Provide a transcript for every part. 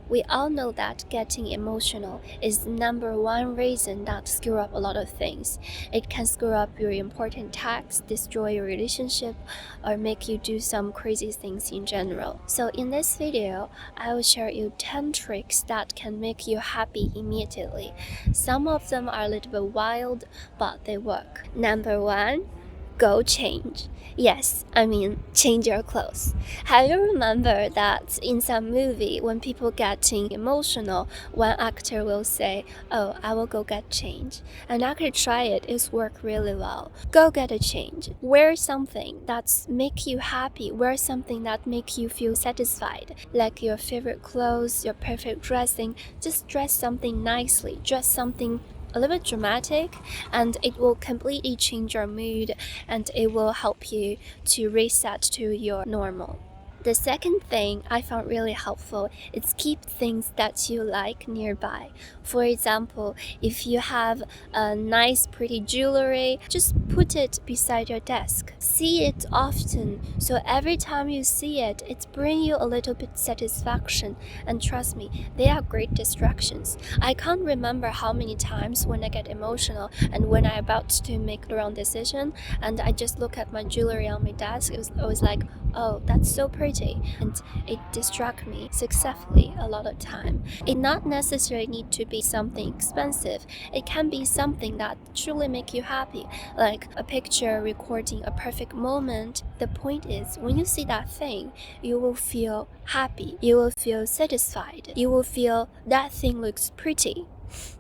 We all know that getting emotional is the number one reason that screw up a lot of things. It can screw up your important tasks, destroy your relationship, or make you do some crazy things in general. So in this video, I will share you 10 tricks that can make you happy immediately. Some of them are a little bit wild, but they work. Number 1, go change. Yes, I mean change your clothes. Have you remember that in some movie when people getting emotional, one actor will say, "Oh, I will go get change," and actually try it. It's work really well. Go get a change. Wear something that's make you happy. Wear something that make you feel satisfied, like your favorite clothes, your perfect dressing. Just dress something nicely. Dress something a little bit dramatic, and it will completely change your mood, and it will help you to reset to your normal. The second thing I found really helpful is keep things that you like nearby. For example, if you have a nice pretty jewelry, just put it beside your desk. See it often, so every time you see it, it brings you a little bit satisfaction. And trust me, they are great distractions. I can't remember how many times when I get emotional and when I'm about to make the wrong decision and I just look at my jewelry on my desk, it was like, oh, that's so pretty, and it distracts me successfully a lot of time. It not necessarily need to be something expensive. It can be something that truly make you happy, like a picture recording a perfect moment. The point is, when you see that thing, you will feel happy, you will feel satisfied, you will feel that thing looks pretty.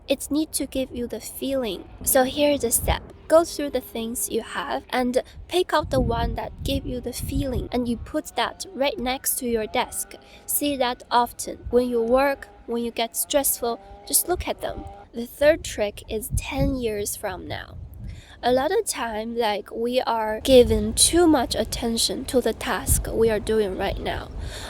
It needs to give you the feeling. So here's the step. Go through the things you have and pick out the one that give you the feeling, and you put that right next to your desk. See that often. When you work, when you get stressful, just look at them. The third trick is 10 years from now. A lot of time, like, we are given too much attention to the task we are doing right now.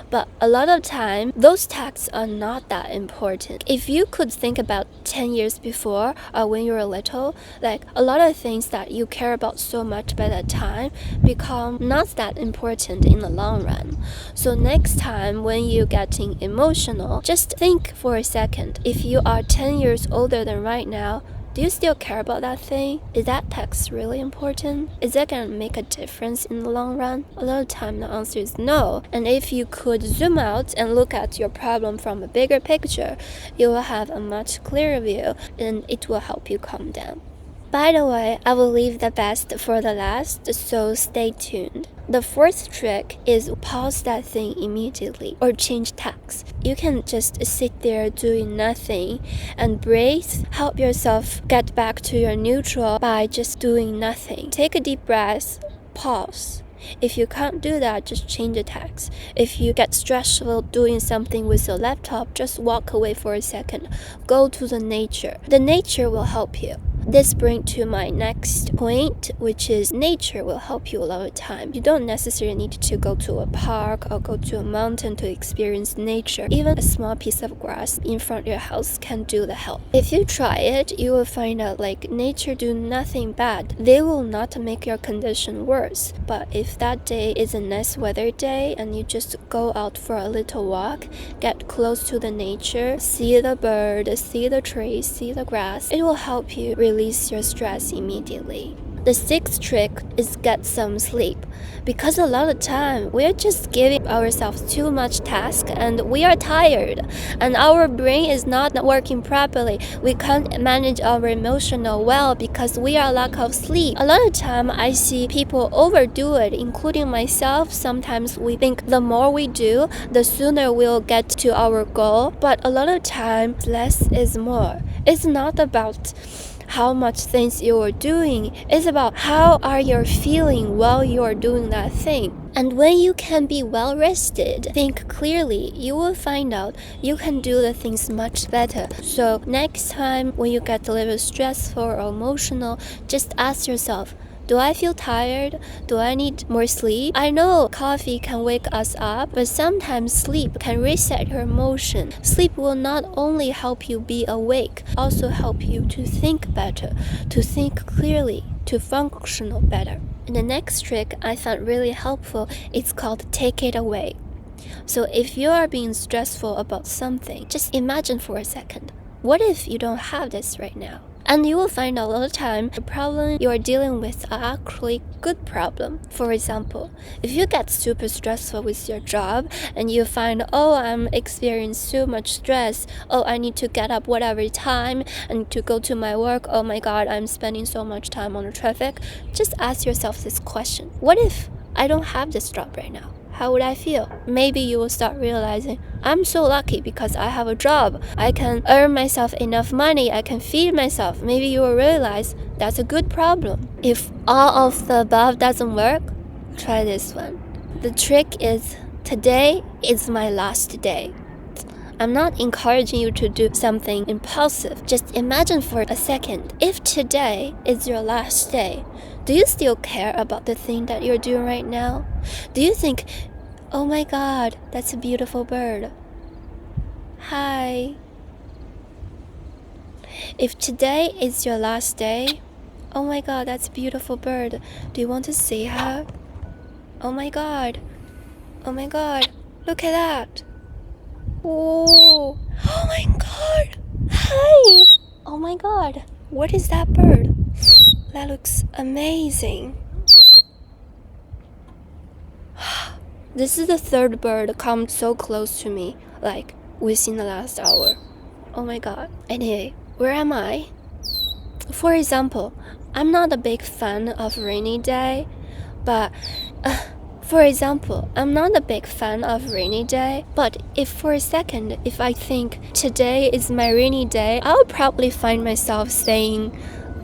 But a lot of time, those tasks are not that important. If you could think about 10 years before or when you were little, like, a lot of things that you care about so much by that time become not that important in the long run. So next time when you're getting emotional, just think for a second. If you are 10 years older than right now, do you still care about that thing? Is that text really important? Is that gonna make a difference in the long run? A lot of time the answer is no. And if you could zoom out and look at your problem from a bigger picture, you will have a much clearer view, and it will help you calm down. By the way, I will leave the best for the last, so stay tuned. The fourth trick is pause that thing immediately or change tasks. You can just sit there doing nothing and breathe. Help yourself get back to your neutral by just doing nothing. Take a deep breath, pause. If you can't do that, just change the task. If you get stressful doing something with your laptop, just walk away for a second. Go to the nature. The nature will help you. This brings to my next point, which is nature will help you a lot of time. You don't necessarily need to go to a park or go to a mountain to experience nature. Even a small piece of grass in front of your house can do the help. If you try it, you will find out like nature do nothing bad. They will not make your condition worse. But if that day is a nice weather day and you just go out for a little walk, get close to the nature, see the bird, see the trees, see the grass, it will help you release your stress immediately. The sixth trick is get some sleep, because a lot of time we're just giving ourselves too much task and we are tired and our brain is not working properly. We can't manage our emotional well because we are lack of sleep. A lot of time I see people overdo it, including myself. Sometimes we think the more we do, the sooner we'll get to our goal, but a lot of time less is more. It's not about how much things you are doing. It's about how are you feeling while you are doing that thing. And when you can be well rested, think clearly, you will find out you can do the things much better. So next time when you get a little stressful or emotional, just ask yourself, do I feel tired? Do I need more sleep? I know coffee can wake us up, but sometimes sleep can reset your emotion. Sleep will not only help you be awake, also help you to think better, to think clearly, to function better. And the next trick I found really helpful is called take it away. So if you are being stressful about something, just imagine for a second, what if you don't have this right now? And you will find a lot of time the problem you are dealing with are actually good problem. For example, if you get super stressful with your job and you find, oh, I'm experiencing so much stress, oh, I need to get up whatever time and to go to my work, oh my god, I'm spending so much time on the traffic, just ask yourself this question. What if I don't have this job right now? How would I feel? Maybe you will start realizing, I'm so lucky because I have a job. I can earn myself enough money. I can feed myself. Maybe you will realize that's a good problem. If all of the above doesn't work, try this one. The trick is, today is my last day. I'm not encouraging you to do something impulsive. Just imagine for a second, if today is your last day, do you still care about the thing that you're doing right now? Do you think, oh my god, that's a beautiful bird. Hi. If today is your last day, oh my god, that's a beautiful bird. Do you want to see her? Oh my god. Oh my god. Look at that. Oh. Oh my god. Hi. Oh my god. What is that bird? That looks amazing. This is the third bird come so close to me, like within the last hour. Oh my god. Anyway, where am I? For example, I'm not a big fan of rainy day, but if for a second, if I think today is my rainy day, I'll probably find myself saying,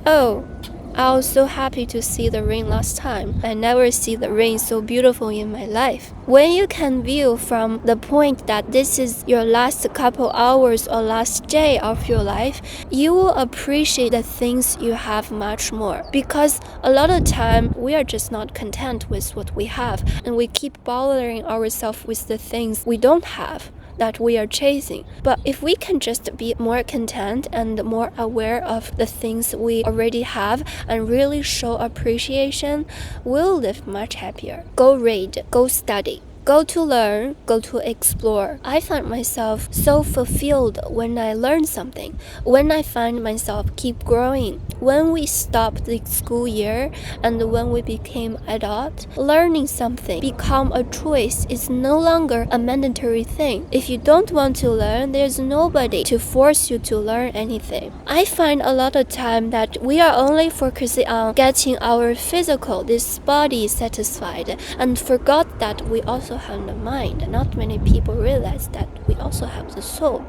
oh, I was so happy to see the rain last time. I never see the rain so beautiful in my life. When you can view from the point that this is your last couple hours or last day of your life, you will appreciate the things you have much more. Because a lot of time, we are just not content with what we have, and we keep bothering ourselves with the things we don't have that we are chasing. But if we can just be more content and more aware of the things we already have and really show appreciation, we'll live much happier. Go read, go study, go to learn, go to explore. I find myself so fulfilled when I learn something, when I find myself keep growing. When we stopped the school year and when we became adult, learning something become a choice. It's no longer a mandatory thing. If you don't want to learn, there's nobody to force you to learn anything. I find a lot of time that we are only focusing on getting our physical, this body satisfied, and forgot that we also have the mind. Not many people realize that we also have the soul.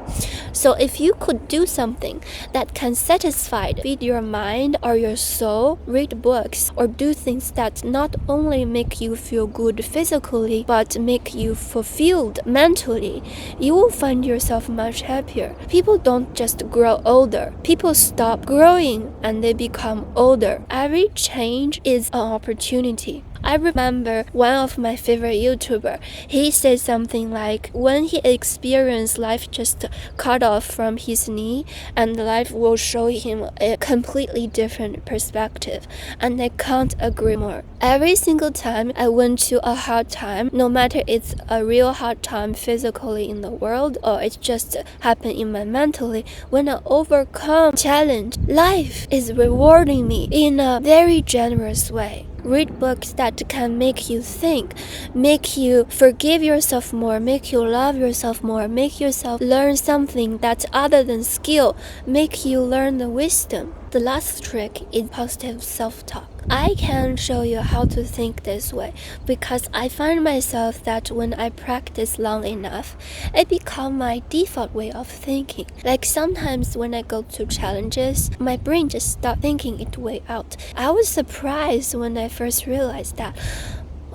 So if you could do something that can satisfy, feed your mind or your soul, read books or do things that not only make you feel good physically but make you fulfilled mentally, you will find yourself much happier. People don't just grow older. People stop growing and they become older. Every change is an opportunity. I remember one of my favorite YouTuber, he said something like, when he experienced life just cut off from his knee, and life will show him a completely different perspective. And I can't agree more. Every single time I went to a hard time, no matter it's a real hard time physically in the world or it just happened in my mentally, when I overcome challenge, life is rewarding me in a very generous way. Read books that can make you think, make you forgive yourself more, make you love yourself more, make yourself learn something that's other than skill, make you learn the wisdom. The last trick is positive self-talk. I can show you how to think this way because I find myself that when I practice long enough, it becomes my default way of thinking. Like sometimes when I go to challenges, my brain just starts thinking its way out. I was surprised when I first realized that,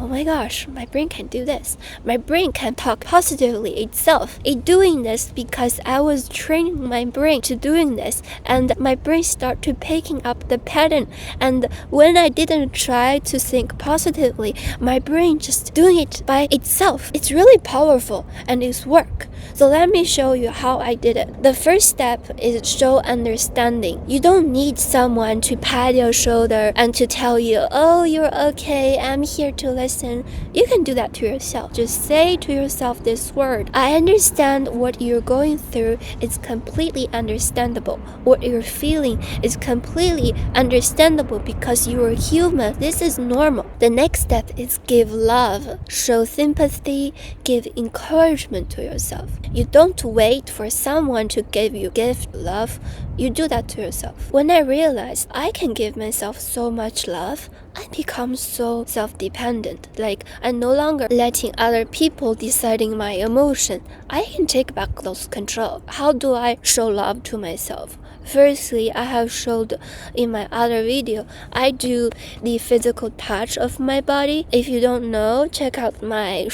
oh my gosh, my brain can do this. My brain can talk positively itself. It's doing this because I was training my brain to doing this, and my brain started to picking up the pattern. And when I didn't try to think positively, my brain just doing it by itself. It's really powerful and it's work. So let me show you how I did it. The first step is show understanding. You don't need someone to pat your shoulder and to tell you, oh, you're okay, I'm here to listen. You can do that to yourself. Just say to yourself this word: I understand what you're going through. It's completely understandable. What you're feeling is completely understandable because you are human. This is normal. The next step is give love. Show sympathy, give encouragement to yourself. You don't wait for someone to give you gift love. You do that to yourself. When I realized I can give myself so much love, I become so self-dependent. Like, I'm no longer letting other people deciding my emotion. I can take back those control. How do I show love to myself? Firstly, I have showed in my other video, I do the physical touch of my body. If you don't know, check out my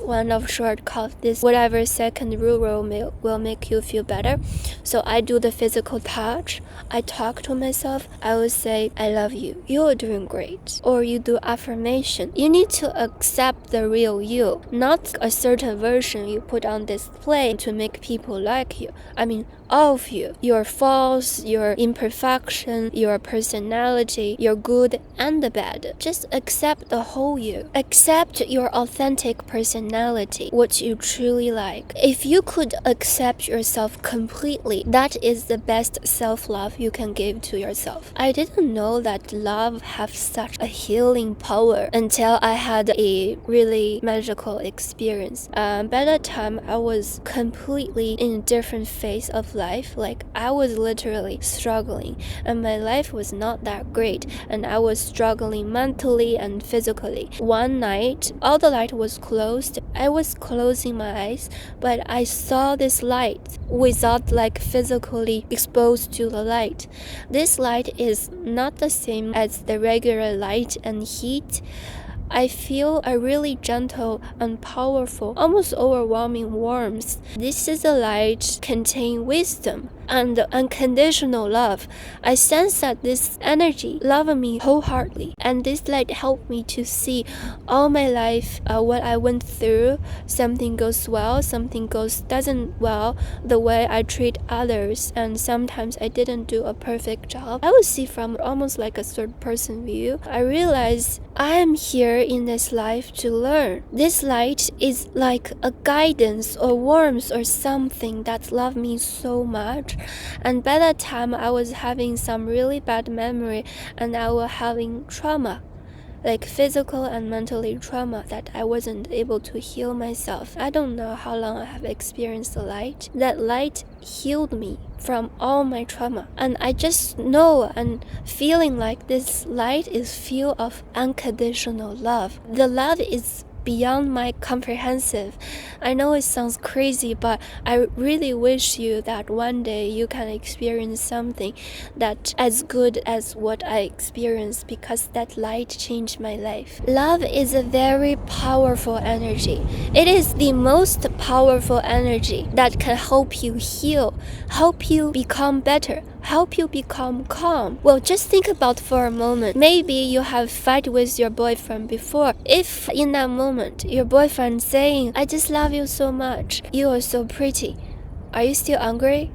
one of short called this whatever second rule will make you feel better. So I do the physical touch. I talk to myself. I will say, I love you. You're doing great. Or you do affirmation. You need to accept the real you, not a certain version you put on display to make people like you. I mean, all of you. Your faults, your imperfection, your personality, your good and the bad. Just accept the whole you. Accept your authentic personality, what you truly like. If you could accept yourself completely, that is the best self-love you can give to yourself. I didn't know that love has such a healing power until I had a really magical experience. By that time, I was completely in a different phase of life. Like, I was literally struggling and my life was not that great, and I was struggling mentally and physically. One night, all the light was closed. I was closing my eyes, but I saw this light without like physically exposed to the light. This light is not the same as the regular light and heat. I feel a really gentle and powerful, almost overwhelming warmth. This is a light containing wisdom and unconditional love. I sense that this energy loves me wholeheartedly, and this light helped me to see all my life, what I went through. Something goes well, something doesn't well, the way I treat others, and sometimes I didn't do a perfect job. I would see from almost like a third person view. I realized I am here in this life to learn. This light is like a guidance or warmth or something that loved me so much. And by that time, I was having some really bad memory, and I was having trauma, like physical and mentally trauma, that I wasn't able to heal myself. I don't know how long I have experienced the light. That light healed me from all my trauma, and I just know and feeling like this light is full of unconditional love. The love is beyond my comprehensive. I know it sounds crazy, but I really wish you that one day you can experience something that as good as what I experienced, because that light changed my life. Love is a very powerful energy. It is the most powerful energy that can help you heal, help you become better, help you become calm. Well, just think about for a moment. Maybe you have fight with your boyfriend before. If in that moment your boyfriend saying, I just love you so much, you are so pretty, are you still angry?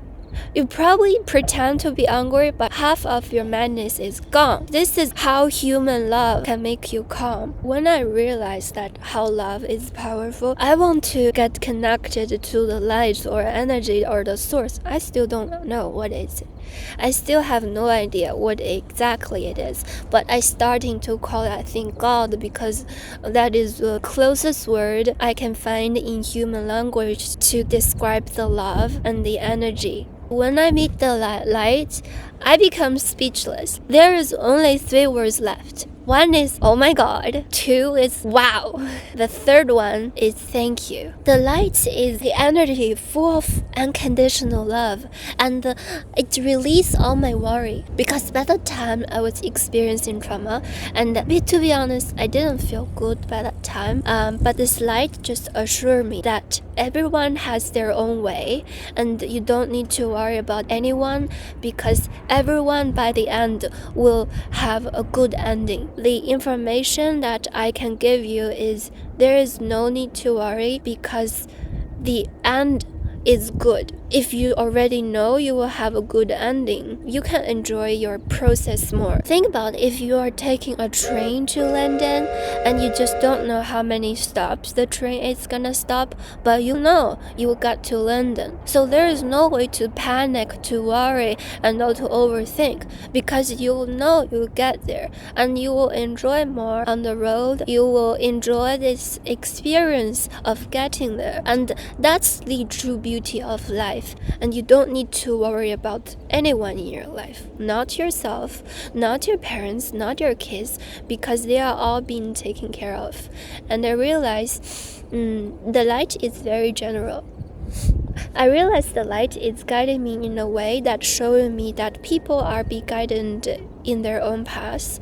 You probably pretend to be angry, but half of your madness is gone. This is how human love can make you calm. When I realized that how love is powerful, I want to get connected to the light or energy or the source. I still don't know what it is. I still have no idea what exactly it is, but I starting to call that thing God, because that is the closest word I can find in human language to describe the love and the energy. When I meet the light, I become speechless. There is only 3 words left. One is, oh my God. 2 is, wow. The third one is, thank you. The light is the energy full of unconditional love, and it releases all my worry. Because by the time I was experiencing trauma, and to be honest, I didn't feel good by that time. But this light just assured me that everyone has their own way, and you don't need to worry about anyone, because everyone by the end will have a good ending. The information that I can give you is there is no need to worry, because the end is good. If you already know you will have a good ending, you can enjoy your process more. Think about if you are taking a train to London and you just don't know how many stops the train is gonna stop, but you know you will get to London. So there is no way to panic, to worry, and not to overthink, because you will know you will get there and you will enjoy more on the road. You will enjoy this experience of getting there, and that's the true beauty of life. And you don't need to worry about anyone in your life, not yourself, not your parents, not your kids, because they are all being taken care of. And I realize the light is very general. I realize the light is guiding me in a way that's showing me that people are being guided in their own path,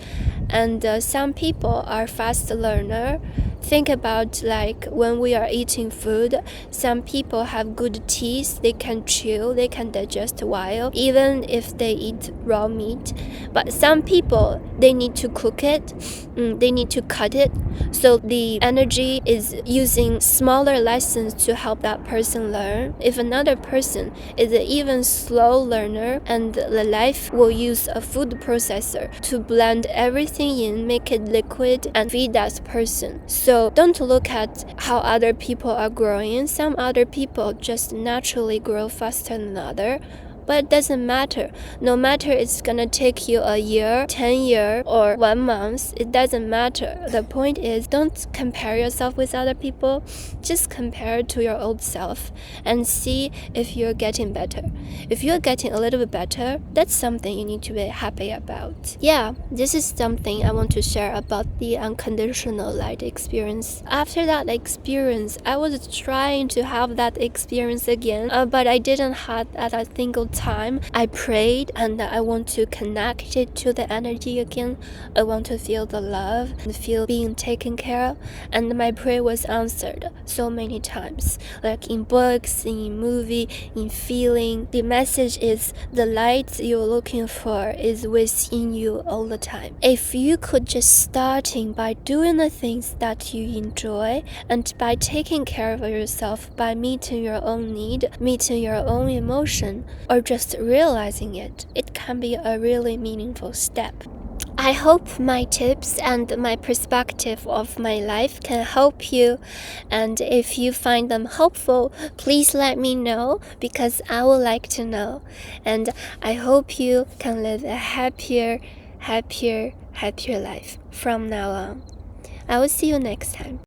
and some people are fast learner. Think about like when we are eating food, some people have good teeth, they can chew, they can digest well, even if they eat raw meat. But some people, they need to cook it, they need to cut it, so the energy is using smaller lessons to help that person learn. If another person is an even slow learner, and the life will use a food processor to blend everything in, make it liquid, and feed that person. So don't look at how other people are growing. Some other people just naturally grow faster than others. But it doesn't matter. No matter it's gonna take you a year, 10 years, or 1 month, it doesn't matter. The point is, don't compare yourself with other people. Just compare to your old self and see if you're getting better. If you're getting a little bit better, that's something you need to be happy about. Yeah, this is something I want to share about the unconditional light experience. After that experience, I was trying to have that experience again, but I didn't have at a single time. I prayed and I want to connect it to the energy again. I want to feel the love and feel being taken care of, and my prayer was answered so many times, like in books, in movie, in feeling. The message is the light you're looking for is within you all the time. If you could just starting by doing the things that you enjoy, and by taking care of yourself, by meeting your own need, meeting your own emotion, or just realizing it, it can be a really meaningful step. I hope my tips and my perspective of my life can help you, and if you find them helpful, please let me know, because I would like to know. And I hope you can live a happier life from now on. I will see you next time.